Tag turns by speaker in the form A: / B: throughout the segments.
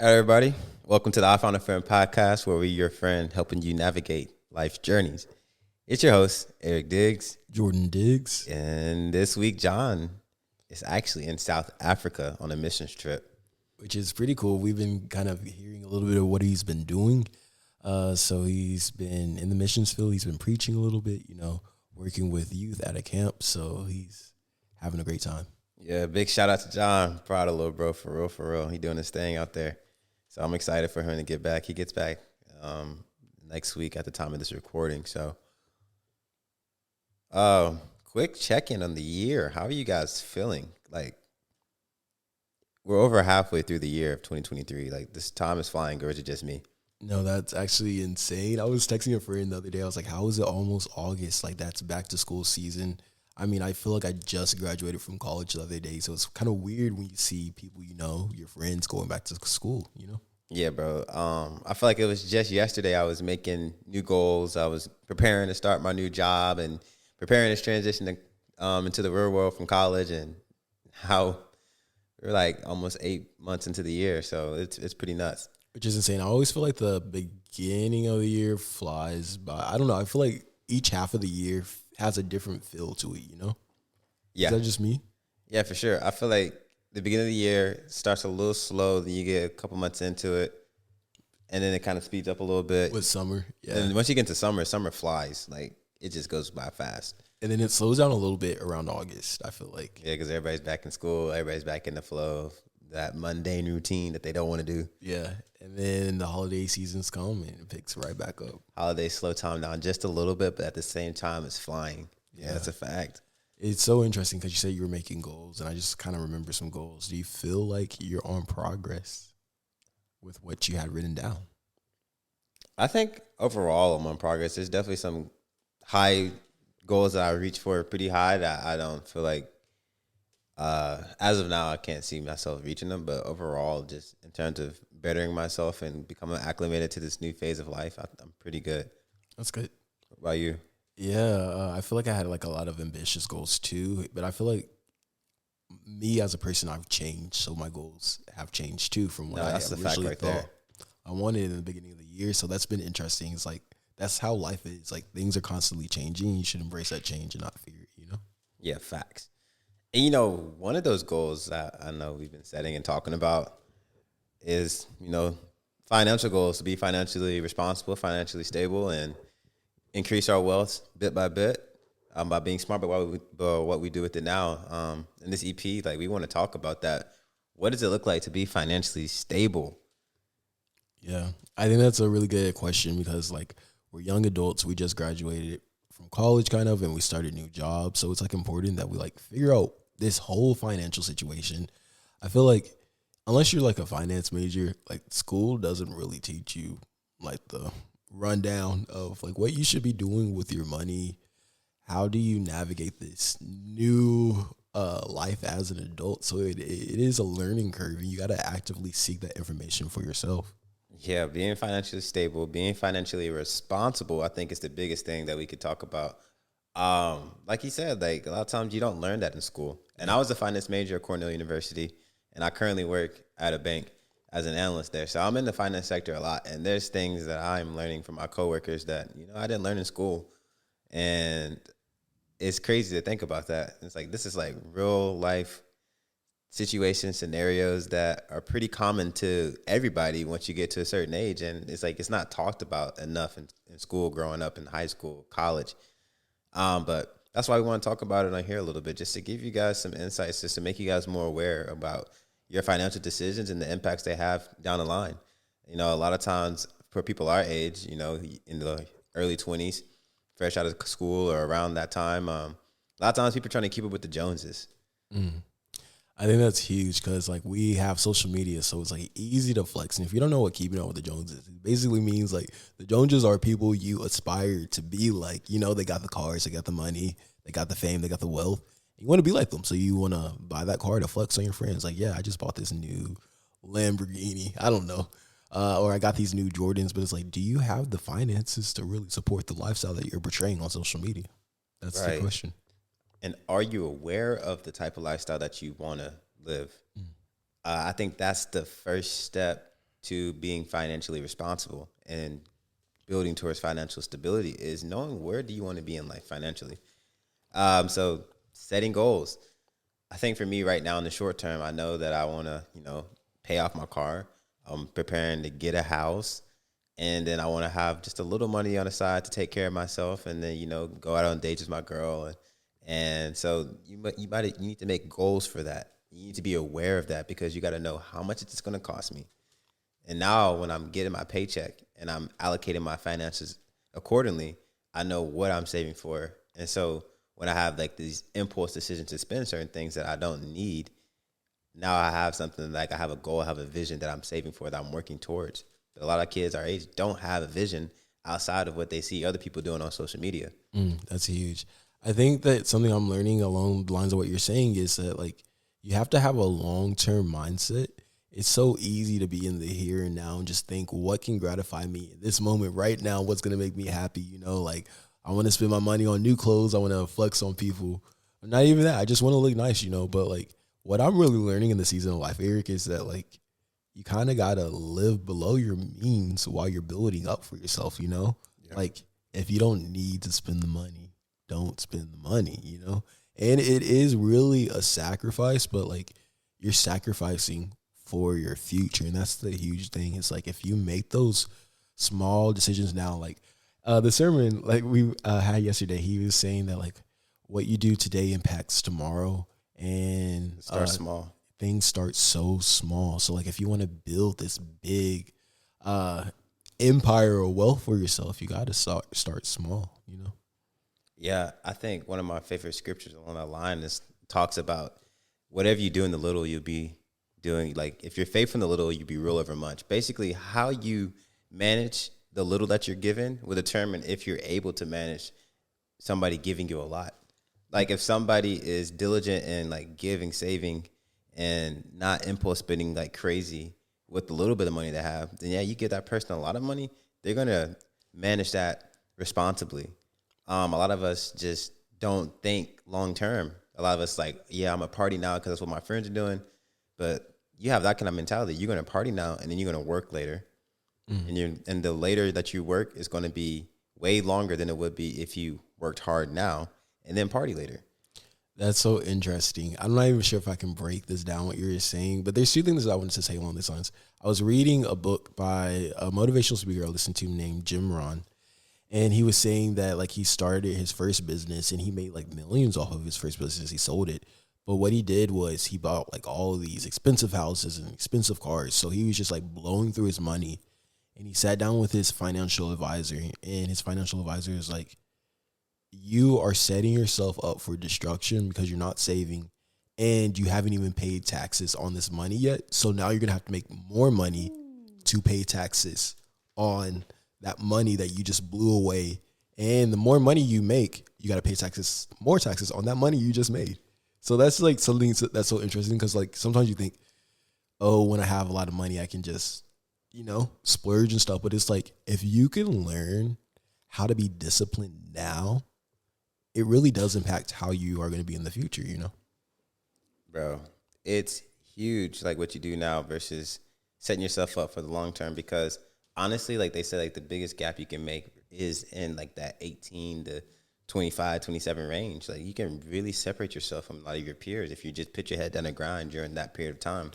A: All right, everybody. Welcome to the I Found a Friend podcast, where we're your friend helping you navigate life's journeys. It's your host, Eric Diggs.
B: Jordan Diggs.
A: And this week, John is actually in South Africa on a missions trip.
B: Which is pretty cool. We've been kind of hearing a little bit of what he's been doing. So he's been in the missions field. He's been preaching a little bit, working with youth at a camp. So he's having a great time.
A: Yeah, big shout out to John. Proud of little bro, for real, for real. He doing his thing out there. So I'm excited for him to get back. He gets back next week at the time of this recording. So quick check-in on the year. How are you guys feeling? Like, we're over halfway through the year of 2023. Like, this time is flying, or is it just me?
B: No, that's actually insane. I was texting a friend the other day. I was like, how is it almost August? Like, that's back to school season. I mean, I feel like I just graduated from college the other day, so it's kind of weird when you see people, your friends going back to school,
A: Yeah, bro. I feel like it was just yesterday I was making new goals. I was preparing to start my new job and preparing this transition into the real world from college, and how we're like almost 8 months into the year, so it's pretty nuts.
B: Which is insane. I always feel like the beginning of the year flies by. I don't know. I feel like each half of the year has a different feel to it,
A: Yeah.
B: Is that just me?
A: Yeah, for sure. I feel like the beginning of the year starts a little slow, then you get a couple months into it, and then it kind of speeds up a little bit.
B: With summer, yeah.
A: And once you get into summer flies. Like, it just goes by fast.
B: And then it slows down a little bit around August, I feel like.
A: Yeah, because everybody's back in school. Everybody's back in the flow of that mundane routine that they don't want to do.
B: Yeah. And then the holiday seasons come and it picks right back up.
A: Holidays slow time down just a little bit, but at the same time, it's flying. Yeah, that's a fact.
B: It's so interesting because you said you were making goals, and I just kind of remember some goals. Do you feel like you're on progress with what you had written down?
A: I think overall I'm on progress. There's definitely some high goals that I reach for pretty high that I don't feel like, as of now, I can't see myself reaching them. But overall, just in terms of bettering myself and becoming acclimated to this new phase of life, I'm pretty good.
B: That's good.
A: What about you?
B: Yeah, I feel like I had like a lot of ambitious goals too, but I feel like me as a person, I've changed, so my goals have changed too from what I
A: That's the fact
B: originally
A: right
B: thought
A: there.
B: I wanted in the beginning of the year. So that's been interesting. It's like that's how life is. Like things are constantly changing. You should embrace that change and not fear it.
A: Yeah, facts. And one of those goals that I know we've been setting and talking about is, financial goals, to be financially responsible, financially stable, and increase our wealth bit by bit, by being smart about what we do with it now. In this EP, like, we want to talk about that. What does it look like to be financially stable?
B: Yeah, I think that's a really good question because like we're young adults. We just graduated from college kind of, and we started new jobs. So it's like important that we like figure out this whole financial situation. I feel like unless you're like a finance major, like school doesn't really teach you like the rundown of like what you should be doing with your money. How do you navigate this new life as an adult? So it is a learning curve, and you got to actively seek that information for yourself.
A: Yeah, being financially stable, being financially responsible, I think is the biggest thing that we could talk about. Like you said, like a lot of times you don't learn that in school. And I was a finance major at Cornell University, and I currently work at a bank as an analyst there. So I'm in the finance sector a lot, and there's things that I'm learning from my coworkers that, I didn't learn in school. And it's crazy to think about that. It's like, this is like real life situations, scenarios that are pretty common to everybody once you get to a certain age. And it's like, it's not talked about enough in school, growing up, in high school, college. But that's why we want to talk about it on here a little bit, just to give you guys some insights, just to make you guys more aware about your financial decisions and the impacts they have down the line. A lot of times for people our age, in the early 20s, fresh out of school or around that time, a lot of times people are trying to keep up with the Joneses.
B: I think that's huge because like we have social media, so it's like easy to flex. And if you don't know what keeping up with the Joneses is, it basically means like the Joneses are people you aspire to be like. They got the cars, they got the money, they got the fame, they got the wealth. You want to be like them, so you want to buy that car to flex on your friends. Like, yeah, I just bought this new Lamborghini. I don't know. Or I got these new Jordans, but it's like, do you have the finances to really support the lifestyle that you're portraying on social media? That's the question.
A: And are you aware of the type of lifestyle that you want to live? I think that's the first step to being financially responsible and building towards financial stability is knowing where do you want to be in life financially. So setting goals. I think for me right now in the short term, I know that I want to, pay off my car. I'm preparing to get a house, and then I want to have just a little money on the side to take care of myself, and then go out on dates with my girl, and so you need to make goals for that. You need to be aware of that because you got to know how much it's going to cost me. And now when I'm getting my paycheck and I'm allocating my finances accordingly, I know what I'm saving for. And so when I have like these impulse decisions to spend certain things that I don't need, now I have something like I have a goal, I have a vision that I'm saving for, that I'm working towards. But a lot of kids our age don't have a vision outside of what they see other people doing on social media.
B: That's huge. I think that something I'm learning along the lines of what you're saying is that like you have to have a long-term mindset. It's so easy to be in the here and now and just think what can gratify me in this moment right now, what's going to make me happy, like I want to spend my money on new clothes, I want to flex on people. Not even that, I just want to look nice, but like what I'm really learning in the season of life, Eric, is that like you kind of got to live below your means while you're building up for yourself, Yeah. Like if you don't need to spend the money, don't spend the money, And it is really a sacrifice, but like you're sacrificing for your future. And that's the huge thing. It's like if you make those small decisions now, like the sermon like we had yesterday, he was saying that like what you do today impacts tomorrow. And
A: Start small.
B: Things start so small. So like if you want to build this big empire or wealth for yourself, you got to start small,
A: Yeah, I think one of my favorite scriptures along that line talks about whatever you do in the little, you'll be doing. Like if you're faithful in the little, you'll be rule over much. Basically, how you manage the little that you're given will determine if you're able to manage somebody giving you a lot. Like if somebody is diligent in like giving, saving, and not impulse spending like crazy with the little bit of money they have, then yeah, you give that person a lot of money, they're gonna manage that responsibly. A lot of us just don't think long term. A lot of us like, yeah, I'm a party now because that's what my friends are doing. But you have that kind of mentality. You're gonna party now and then you're gonna work later. And the later that you work is gonna be way longer than it would be if you worked hard now and then party later.
B: That's so interesting. I'm not even sure if I can break this down, what you're saying, but there's two things I wanted to say along these lines. I was reading a book by a motivational speaker I listened to named Jim Rohn, and he was saying that like he started his first business and he made like millions off of his first business. He sold it. But what he did was he bought like all of these expensive houses and expensive cars. So he was just like blowing through his money, and he sat down with his financial advisor, and his financial advisor is like, you are setting yourself up for destruction because you're not saving and you haven't even paid taxes on this money yet. So now you're going to have to make more money to pay taxes on that money that you just blew away. And the more money you make, you got to pay more taxes on that money you just made. So that's like something that's so interesting because like sometimes you think, oh, when I have a lot of money, I can just, splurge and stuff. But it's like if you can learn how to be disciplined now, it really does impact how you are going to be in the future,
A: Bro, it's huge, like what you do now versus setting yourself up for the long term. Because honestly, like they said, like the biggest gap you can make is in like that 18 to 25, 27 range. Like you can really separate yourself from a lot of your peers if you just put your head down and grind during that period of time.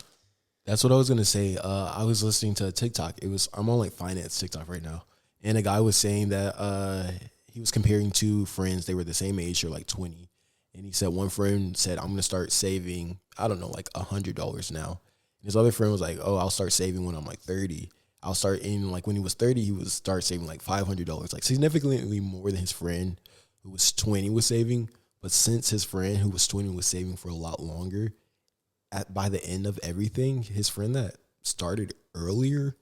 B: That's what I was going to say. I was listening to TikTok. I'm on like finance TikTok right now. And a guy was saying that he was comparing two friends. They were the same age, they're like 20. And he said one friend said, I'm going to start saving, I don't know, like $100 now. And his other friend was like, oh, I'll start saving when I'm like 30. I'll start in like when he was 30, he would start saving like $500, like significantly more than his friend who was 20 was saving. But since his friend who was 20 was saving for a lot longer, by the end of everything, his friend that started earlier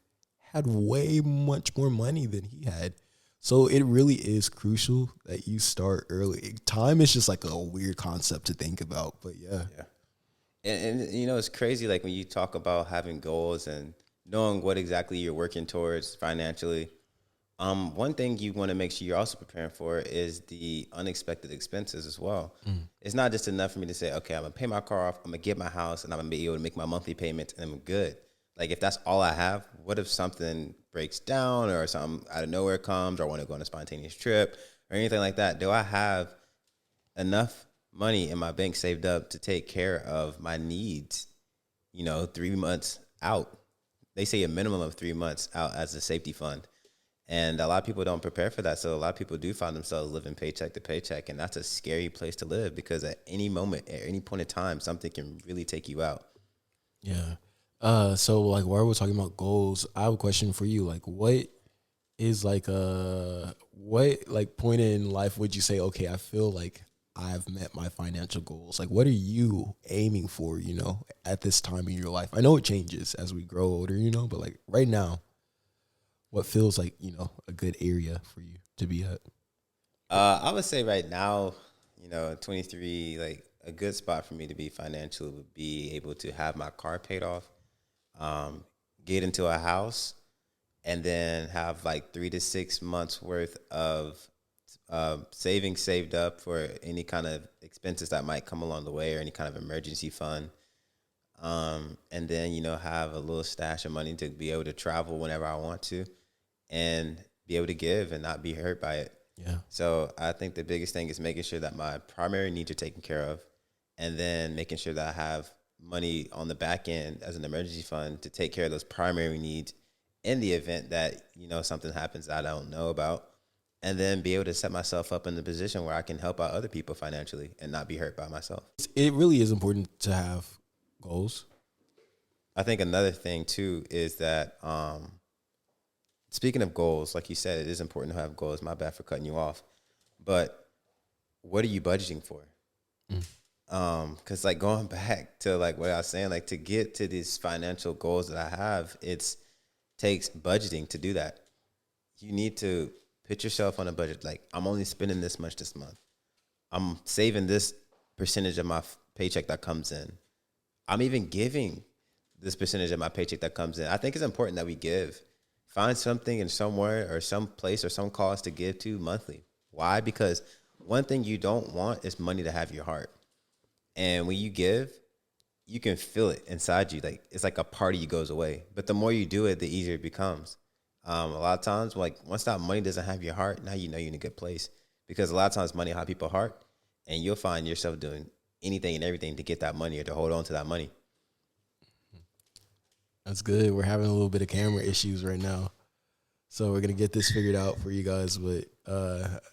B: had way much more money than he had. So it really is crucial that you start early. Time is just like a weird concept to think about, but yeah.
A: And it's crazy, like when you talk about having goals and knowing what exactly you're working towards financially. One thing you want to make sure you're also preparing for is the unexpected expenses as well. It's not just enough for me to say, okay, I'm going to pay my car off, I'm going to get my house, and I'm going to be able to make my monthly payments, and I'm good. Like if that's all I have, what if something breaks down or something out of nowhere comes, or I want to go on a spontaneous trip or anything like that? Do I have enough money in my bank saved up to take care of my needs, 3 months out? They say a minimum of 3 months out as a safety fund. And a lot of people don't prepare for that. So a lot of people do find themselves living paycheck to paycheck. And that's a scary place to live because at any moment, at any point in time, something can really take you out.
B: Yeah. So like while we're talking about goals, I have a question for you. Like what is like what like point in life would you say, okay, I feel like I've met my financial goals? Like what are you aiming for, at this time in your life? I know it changes as we grow older, but like right now, what feels like, a good area for you to be at?
A: I would say right now, 23, like a good spot for me to be financially would be able to have my car paid off, get into a house, and then have like 3 to 6 months worth of savings saved up for any kind of expenses that might come along the way or any kind of emergency fund. And then, have a little stash of money to be able to travel whenever I want to and be able to give and not be hurt by it.
B: Yeah.
A: So I think the biggest thing is making sure that my primary needs are taken care of, and then making sure that I have money on the back end as an emergency fund to take care of those primary needs in the event that, something happens that I don't know about, and then be able to set myself up in the position where I can help out other people financially and not be hurt by myself.
B: It really is important to have goals.
A: I think another thing too is that, speaking of goals, like you said, it is important to have goals. My bad for cutting you off. But what are you budgeting for? Because like going back to like what I was saying, like to get to these financial goals that I have, takes budgeting to do that. You need to put yourself on a budget. Like I'm only spending this much this month. I'm saving this percentage of my paycheck that comes in. I'm even giving this percentage of my paycheck that comes in. I think it's important that we give. Find something in somewhere or some place or some cause to give to monthly. Why? Because one thing you don't want is money to have your heart. And when you give, you can feel it inside you. Like it's like a part of you goes away. But the more you do it, the easier it becomes. A lot of times, like once that money doesn't have your heart, now you know you're in a good place. Because a lot of times money have people's heart, and you'll find yourself doing anything and everything to get that money or to hold on to that money.
B: That's good. We're having a little bit of camera issues right now, so we're gonna get this figured out for you guys. But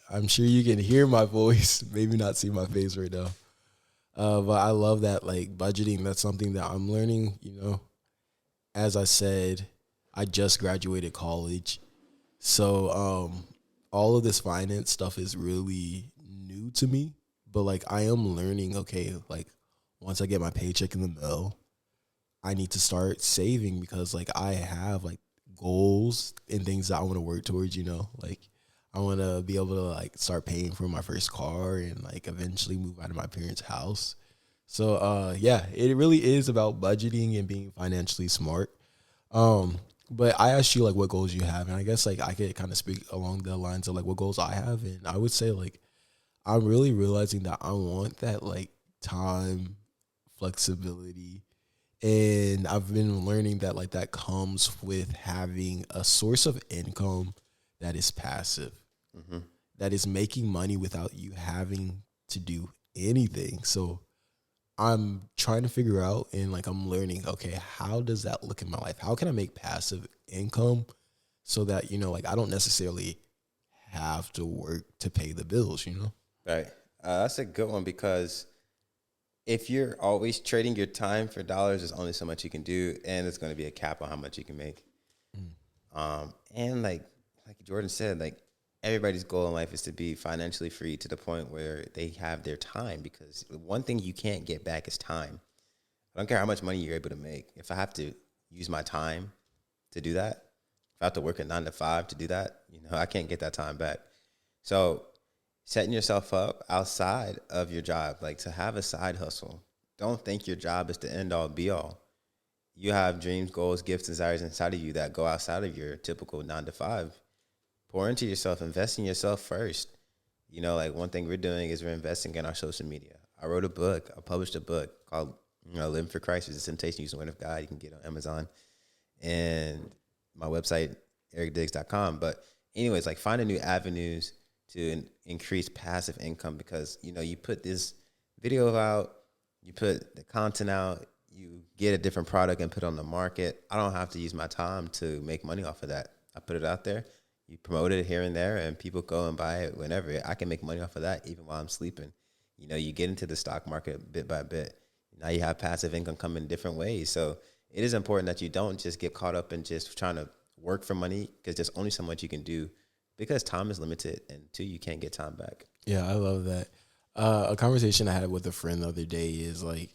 B: I'm sure you can hear my voice, maybe not see my face right now. But I love that, like budgeting. That's something that I'm learning. As I said, I just graduated college, so all of this finance stuff is really new to me. But like I am learning. Okay, like once I get my paycheck in the mail, I need to start saving because like I have like goals and things that I want to work towards, like I want to be able to like start paying for my first car and like eventually move out of my parents' house. So yeah, it really is about budgeting and being financially smart. But I asked you like what goals you have, and I guess like I could kind of speak along the lines of like what goals I have, and I would say like I'm really realizing that I want that like time flexibility. And I've been learning that like that comes with having a source of income that is passive, that is making money without you having to do anything. So I'm trying to figure out and like I'm learning, okay, how does that look in my life? How can I make passive income so that, like I don't necessarily have to work to pay the bills?
A: Right. That's a good one because if you're always trading your time for dollars, there's only so much you can do, and there's going to be a cap on how much you can make. And like Jordan said, like everybody's goal in life is to be financially free to the point where they have their time, because one thing you can't get back is time. I don't care how much money you're able to make. If I have to use my time to do that, if I have to work a 9 to 5 to do that, I can't get that time back. So setting yourself up outside of your job, like to have a side hustle. Don't think your job is the end all be all. You have dreams, goals, gifts, desires inside of you that go outside of your typical 9 to 5. Pour into yourself, invest in yourself first. Like one thing we're doing is we're investing in our social media. I published a book called, Living for Christ is a Temptation, Using the Word of God. You can get it on Amazon. and my website, ericdiggs.com. But anyways, like finding new avenues to increase passive income, because, you know, you put this video out, you put the content out, you get a different product and put it on the market. I don't have to use my time to make money off of that. I put it out there, you promote it here and there, and people go and buy it whenever. I can make money off of that even while I'm sleeping. You know, you get into the stock market bit by bit. Now you have passive income come in different ways. So it is important that you don't just get caught up in just trying to work for money, because there's only so much you can do, because time is limited, and two, you can't get time back.
B: Yeah, I love that. A conversation I had with a friend the other day is like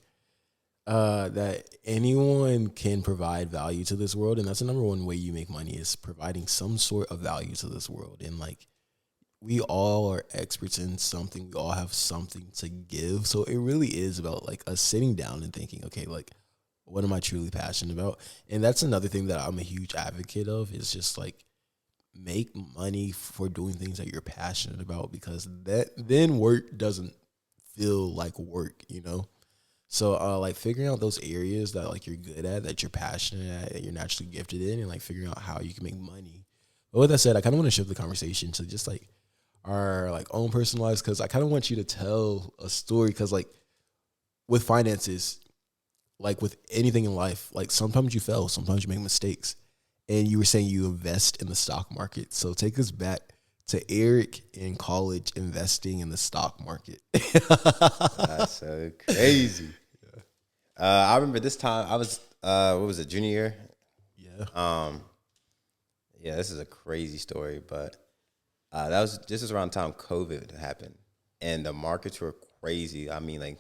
B: that anyone can provide value to this world, and that's the number one way you make money, is providing some sort of value to this world. And like, we all are experts in something. We all have something to give. So it really is about like us sitting down and thinking, okay, like, what am I truly passionate about? And that's another thing that I'm a huge advocate of, is just like, make money for doing things that you're passionate about, because that then work doesn't feel like work, you know? So like figuring out those areas that like you're good at, that you're passionate at, that you're naturally gifted in, and like figuring out how you can make money. But with that said, I kind of want to shift the conversation to just like our like own personal lives, because I kind of want you to tell a story, because like with finances, like with anything in life, like sometimes you fail, sometimes you make mistakes. And you were saying you invest in the stock market. So take us back to Eric in college investing in the stock market.
A: That's so crazy. I remember this time I was, what was it, junior year?
B: Yeah.
A: Yeah, this is a crazy story, but this was around the time COVID happened, and the markets were crazy. I mean, like,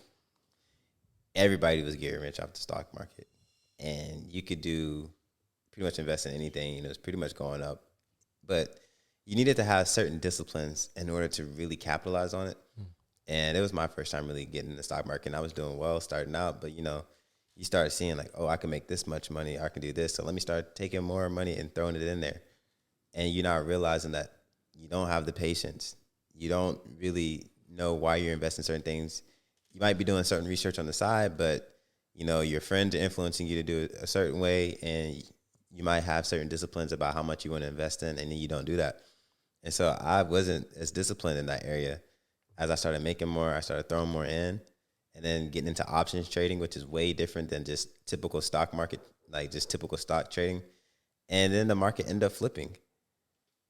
A: everybody was getting rich off the stock market, and you could do pretty much invest in anything, and it was pretty much going up. But you needed to have certain disciplines in order to really capitalize on it. And it was my first time really getting in the stock market, and I was doing well starting out. But, you know, you start seeing like, oh, I can make this much money, I can do this, so let me start taking more money and throwing it in there. And you're not realizing that you don't have the patience. You don't really know why you're investing in certain things. You might be doing certain research on the side, but, you know, your friends are influencing you to do it a certain way, and you might have certain disciplines about how much you want to invest in, and then you don't do that. And so I wasn't as disciplined in that area. As I started making more, I started throwing more in, and then getting into options trading, which is way different than just typical stock market, like just typical stock trading. And then the market ended up flipping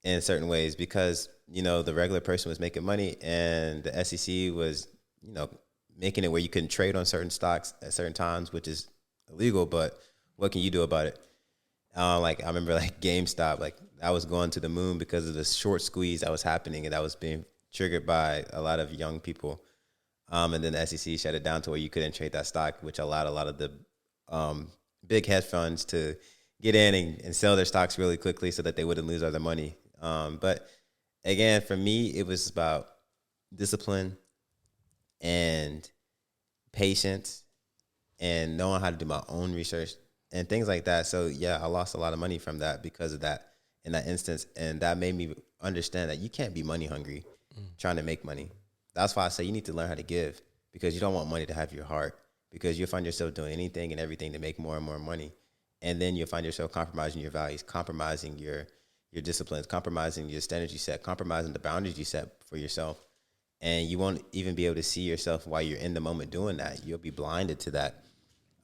A: in certain ways, because, you know, the regular person was making money, and the SEC was, you know, making it where you couldn't trade on certain stocks at certain times, which is illegal. But what can you do about it? Like, I remember like GameStop, like I was going to the moon because of the short squeeze that was happening, and that was being triggered by a lot of young people. And then the SEC shut it down to where you couldn't trade that stock, which allowed a lot of the big hedge funds to get in and sell their stocks really quickly so that they wouldn't lose all their money. But again, for me, it was about discipline and patience and knowing how to do my own research and things like that. So yeah, I lost a lot of money from that because of that in that instance. And that made me understand that you can't be money hungry trying to make money. That's why I say you need to learn how to give, because you don't want money to have your heart, because you'll find yourself doing anything and everything to make more and more money. And then you'll find yourself compromising your values, compromising your disciplines, compromising your standards you set, compromising the boundaries you set for yourself. And you won't even be able to see yourself while you're in the moment doing that. You'll be blinded to that.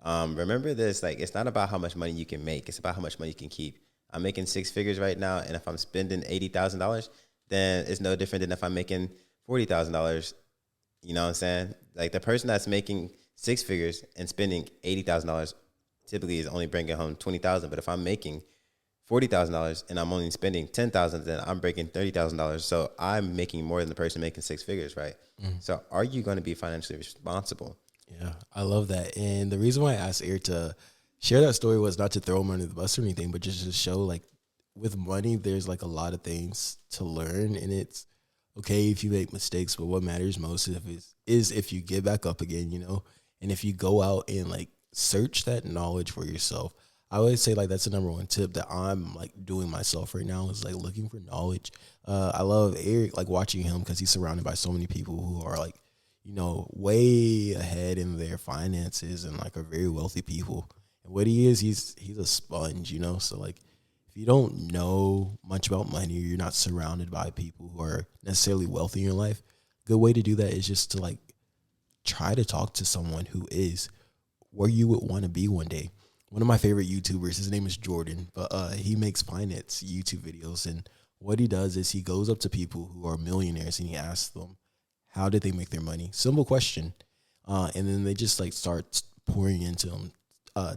A: Remember this, like, it's not about how much money you can make. It's about how much money you can keep. I'm making six figures right now, and if I'm spending $80,000, then it's no different than if I'm making $40,000. You know what I'm saying? Like, the person that's making six figures and spending $80,000 typically is only bringing home $20,000. But if I'm making $40,000 and I'm only spending $10,000, then I'm breaking $30,000. So I'm making more than the person making six figures, right? So are you going to be financially responsible?
B: Yeah, I love that. And the reason why I asked Eric to share that story was not to throw him under the bus or anything, but just to show, like, with money, there's like a lot of things to learn, and it's okay if you make mistakes, but what matters most is if you get back up again, you know, and if you go out and like search that knowledge for yourself. I always say, like, that's the number one tip that I'm like doing myself right now, is like looking for knowledge. I love Eric, like watching him, because he's surrounded by so many people who are like, you know, way ahead in their finances and like are very wealthy people. And what he is, he's a sponge, you know. So like, if you don't know much about money, or you're not surrounded by people who are necessarily wealthy in your life, a good way to do that is just to like try to talk to someone who is where you would want to be one day. One of my favorite YouTubers, his name is Jordan, but he makes finance YouTube videos. And what he does is he goes up to people who are millionaires and he asks them, how did they make their money? Simple question. And then they just like start pouring into him,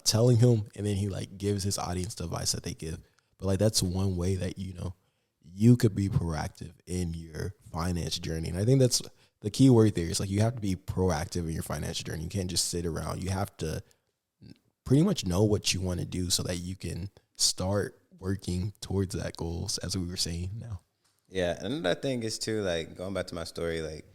B: telling him, and then he like gives his audience the advice that they give. But like, that's one way that, you know, you could be proactive in your finance journey. And I think that's the key word there is like, you have to be proactive in your financial journey. You can't just sit around. You have to pretty much know what you want to do so that you can start working towards that goals, as we were saying now.
A: Yeah, another thing is too, like going back to my story, like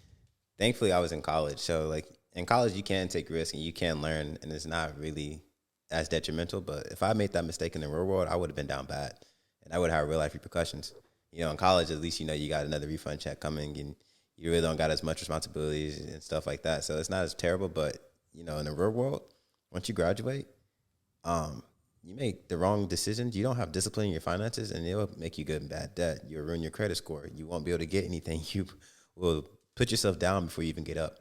A: thankfully I was in college. So like in college you can take risks and you can learn and it's not really as detrimental. But if I made that mistake in the real world, I would have been down bad and I would have real life repercussions. You know, in college at least you know you got another refund check coming and you really don't got as much responsibilities and stuff like that. So it's not as terrible, but you know, in the real world, once you graduate, you make the wrong decisions. You don't have discipline in your finances, and it'll make you good and bad debt. You'll ruin your credit score. You won't be able to get anything. You will put yourself down before you even get up.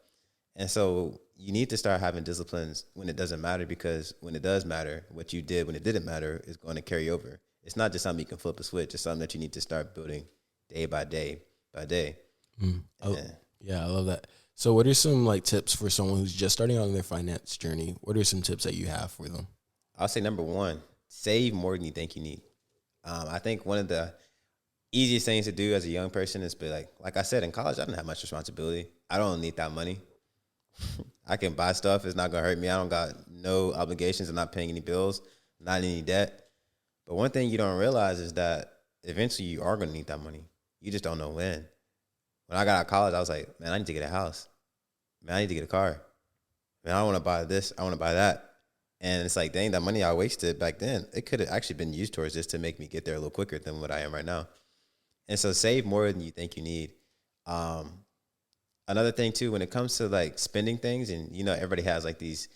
A: And so you need to start having disciplines when it doesn't matter, because when it does matter, what you did when it didn't matter is going to carry over. It's not just something you can flip a switch. It's something that you need to start building day by day by day.
B: Oh, yeah, I love that. So what are some like tips for someone who's just starting out on their finance journey? What are some tips that you have for them?
A: I'll say number one, save more than you think you need. I think one of the easiest things to do as a young person is be like I said, in college, I didn't have much responsibility. I don't need that money. I can buy stuff. It's not going to hurt me. I don't got no obligations. I'm not paying any bills, not any debt. But one thing you don't realize is that eventually you are going to need that money. You just don't know when. When I got out of college, I was like, man, I need to get a house. Man, I need to get a car. Man, I want to buy this. I want to buy that. And it's like, dang, that money I wasted back then, it could have actually been used towards this to make me get there a little quicker than what I am right now. And so save more than you think you need. Another thing too, when it comes to like spending things, and you know, everybody has like these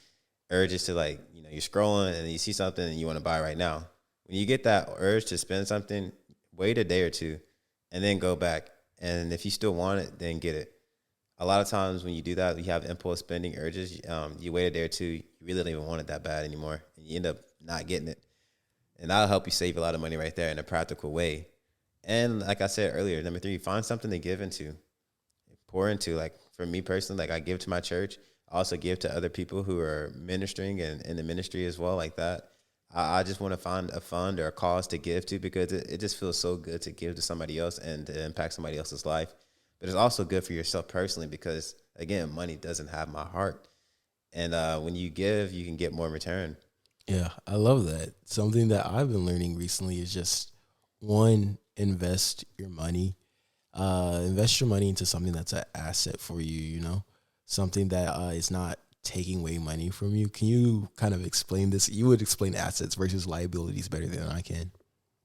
A: urges to like, you know, you're scrolling and you see something and you want to buy right now. When you get that urge to spend something, wait a day or two and then go back. And if you still want it, then get it. A lot of times when you do that, you have impulse spending urges. You wait a day or two, you really don't even want it that bad anymore, and you end up not getting it. And that'll help you save a lot of money right there in a practical way. And like I said earlier, number three, find something to give into, pour into. Like for me personally, like I give to my church. I also give to other people who are ministering and in the ministry as well, like that. I just want to find a fund or a cause to give to, because it just feels so good to give to somebody else and to impact somebody else's life. But it's also good for yourself personally because, again, money doesn't have my heart. And when you give, you can get more in return.
B: Yeah, I love that. Something that I've been learning recently is just, one, invest your money. Invest your money into something that's an asset for you, you know, something that is not taking away money from you. Can you kind of explain this? You would explain assets versus liabilities better than I can.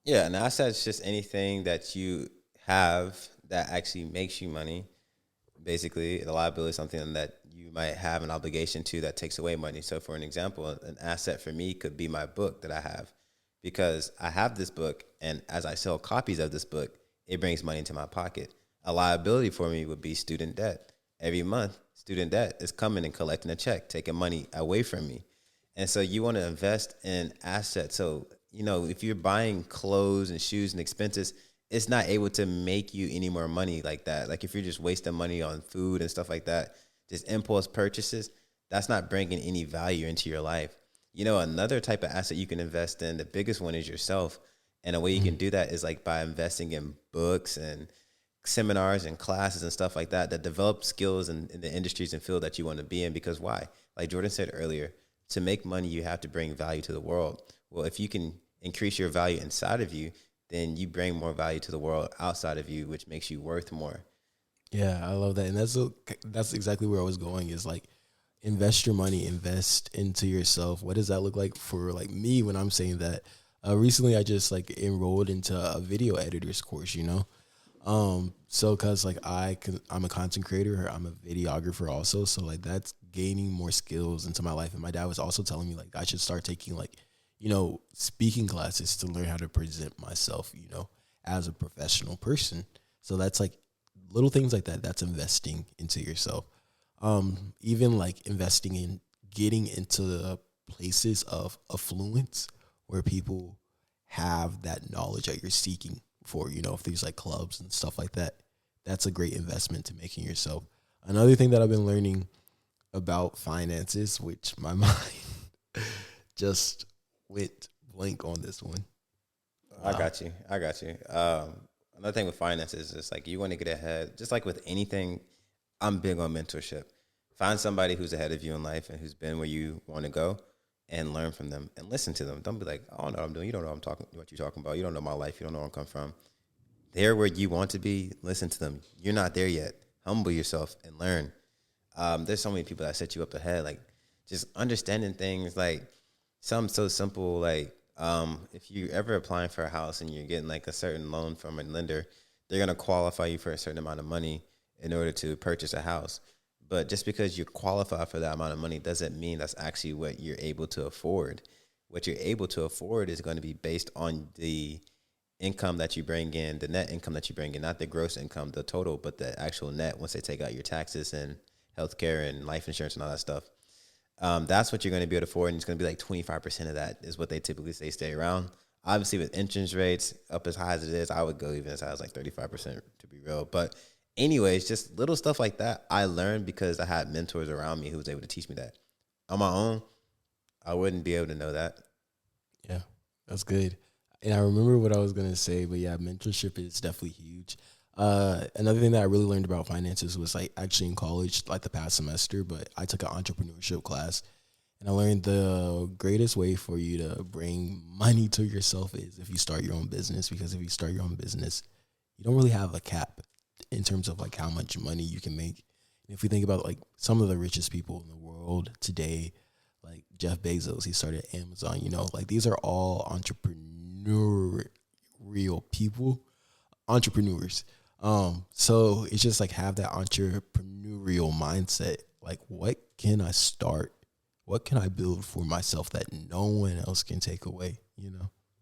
A: Yeah, an asset is just anything that you have that actually makes you money. Basically, a liability is something that you might have an obligation to that takes away money. So for an example, an asset for me could be my book that I have, because I have this book, and as I sell copies of this book, it brings money into my pocket. A liability for me would be student debt. Every month, student debt is coming and collecting a check, taking money away from me. And so you want to invest in assets. So, you know, if you're buying clothes and shoes and expenses, it's not able to make you any more money like that. Like if you're just wasting money on food and stuff like that, just impulse purchases, that's not bringing any value into your life. You know, another type of asset you can invest in, the biggest one is yourself. And a way you can do that is like by investing in books and seminars and classes and stuff like that develop skills in the industries and field that you want to be in. Because why? Like Jordan said earlier, to make money, you have to bring value to the world. Well, if you can increase your value inside of you, then you bring more value to the world outside of you, which makes you worth more.
B: Yeah, I love that. And that's exactly where I was going, is like, invest your money, invest into yourself. What does that look like for like me when I'm saying that? Recently I just like enrolled into a video editor's course, you know? So cause like I'm a content creator, I'm a videographer also. So like that's gaining more skills into my life. And my dad was also telling me like I should start taking like, speaking classes to learn how to present myself, as a professional person. So that's like little things like that. That's investing into yourself. Even like investing in getting into the places of affluence where people have that knowledge that you're seeking for, if there's like clubs and stuff like that, that's a great investment to making yourself. Another thing that I've been learning about finances, which my mind just went blank on this one.
A: I got you. Another thing with finances is like you want to get ahead. Just like with anything, I'm big on mentorship. Find somebody who's ahead of you in life and who's been where you want to go, and learn from them and listen to them. Don't be like, I don't know what I'm doing. You don't know what you're talking about. You don't know my life. You don't know where I'm coming from. They're where you want to be. Listen to them. You're not there yet. Humble yourself and learn. There's so many people that set you up ahead. Like just understanding things like something so simple. Like if you ever applying for a house and you're getting like a certain loan from a lender, they're going to qualify you for a certain amount of money in order to purchase a house. But just because you qualify for that amount of money doesn't mean that's actually what you're able to afford. What you're able to afford is going to be based on the income that you bring in, the net income that you bring in, not the gross income, the total, but the actual net once they take out your taxes and healthcare and life insurance and all that stuff. That's what you're going to be able to afford, and it's going to be like 25% of that is what they typically say stay around. Obviously, with interest rates up as high as it is, I would go even as high as like 35% to be real. But anyways, just little stuff like that I learned because I had mentors around me who was able to teach me that. On my own, I wouldn't be able to know that.
B: Yeah, that's good. And I remember what I was going to say, but yeah, mentorship is definitely huge. Another thing that I really learned about finances was like actually in college, like the past semester, but I took an entrepreneurship class, and I learned the greatest way for you to bring money to yourself is if you start your own business, because if you start your own business, you don't really have a cap in terms of like how much money you can make. And if we think about like some of the richest people in the world today, like Jeff Bezos, he started Amazon, like these are all entrepreneurial people, entrepreneurs. So it's just like have that entrepreneurial mindset. Like what can I start? What can I build for myself that no one else can take away,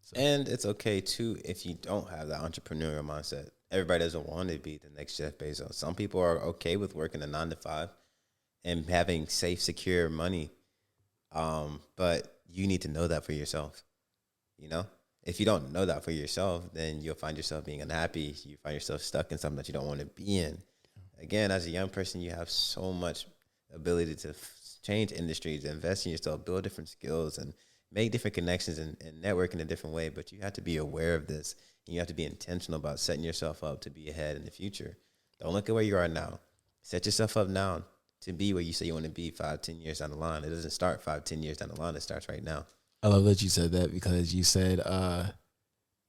B: So.
A: And it's okay too if you don't have that entrepreneurial mindset. Everybody doesn't want to be the next Jeff Bezos. Some people are okay with working a 9 to 5 and having safe, secure money. But you need to know that for yourself. If you don't know that for yourself, then you'll find yourself being unhappy. You find yourself stuck in something that you don't want to be in. Again, as a young person, you have so much ability to change industries, invest in yourself, build different skills, and make different connections and network in a different way. But you have to be aware of this. And you have to be intentional about setting yourself up to be ahead in the future. Don't look at where you are now. Set yourself up now to be where you say you want to be 5-10 years down the line. It doesn't start 5-10 years down the line. It starts right now.
B: I love that you said that because you said,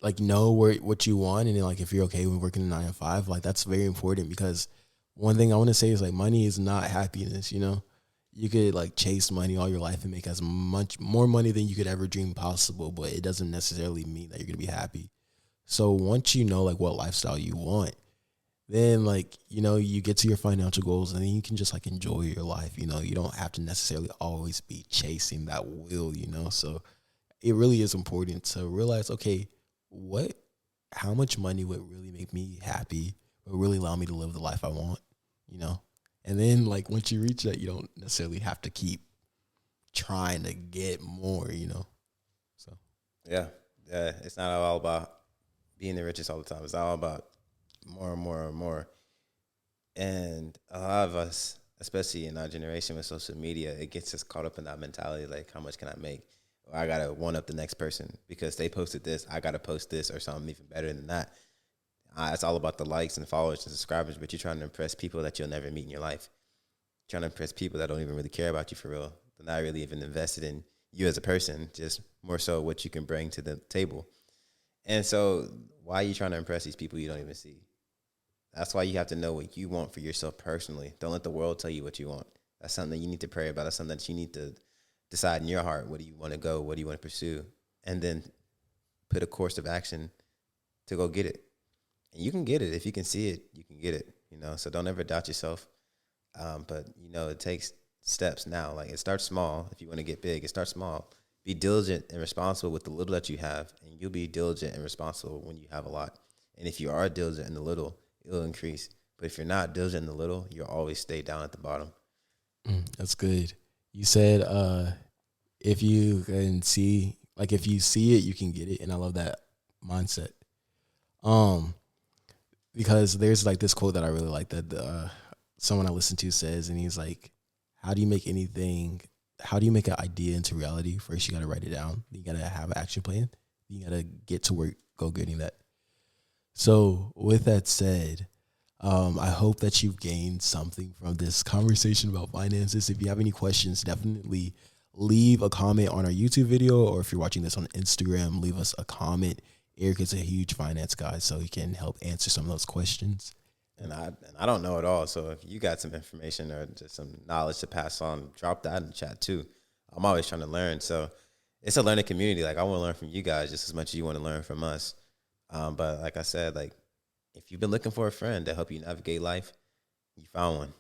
B: like, know what you want. And then, like, if you're okay with working a 9 to 5, like, that's very important because one thing I want to say is, like, money is not happiness, You could, like, chase money all your life and make as much more money than you could ever dream possible, but it doesn't necessarily mean that you're going to be happy. So once you know, like, what lifestyle you want, then, like, you get to your financial goals and then you can just, like, enjoy your life, You don't have to necessarily always be chasing that will, So it really is important to realize, okay, how much money would really make me happy, would really allow me to live the life I want, And then, like, once you reach that, you don't necessarily have to keep trying to get more, So,
A: yeah, it's not all about being the richest all the time. It's all about more and more and more. And a lot of us, especially in our generation with social media, it gets us caught up in that mentality, like, how much can I make? Or I got to one up the next person because they posted this. I got to post this or something even better than that. It's all about the likes and followers and subscribers, but you're trying to impress people that you'll never meet in your life. You're trying to impress people that don't even really care about you for real. They're not really even invested in you as a person, just more so what you can bring to the table. And so why are you trying to impress these people you don't even see? That's why you have to know what you want for yourself personally. Don't let the world tell you what you want. That's something that you need to pray about. That's something that you need to decide in your heart. What do you want to go? What do you want to pursue? And then put a course of action to go get it. And you can get it. If you can see it, you can get it. So don't ever doubt yourself. But, it takes steps now. Like, it starts small. If you want to get big, it starts small. Be diligent and responsible with the little that you have, and you'll be diligent and responsible when you have a lot. And if you are diligent in the little, it'll increase. But if you're not diligent in the little, you'll always stay down at the bottom.
B: That's good. You said if you can see, like if you see it, you can get it, and I love that mindset. Because there's like this quote that I really like that someone I listen to says, and he's like, how do you make anything? How do you make an idea into reality? First, you got to write it down. Then you got to have an action plan. You got to get to work, go getting that. So with that said, I hope that you've gained something from this conversation about finances. If you have any questions, definitely leave a comment on our YouTube video, or if you're watching this on Instagram, leave us a comment. Eric is a huge finance guy, so he can help answer some of those questions.
A: And I don't know it all. So if you got some information or just some knowledge to pass on, drop that in the chat too. I'm always trying to learn. So it's a learning community. Like, I want to learn from you guys just as much as you want to learn from us. But like I said, like, if you've been looking for a friend to help you navigate life, you found one.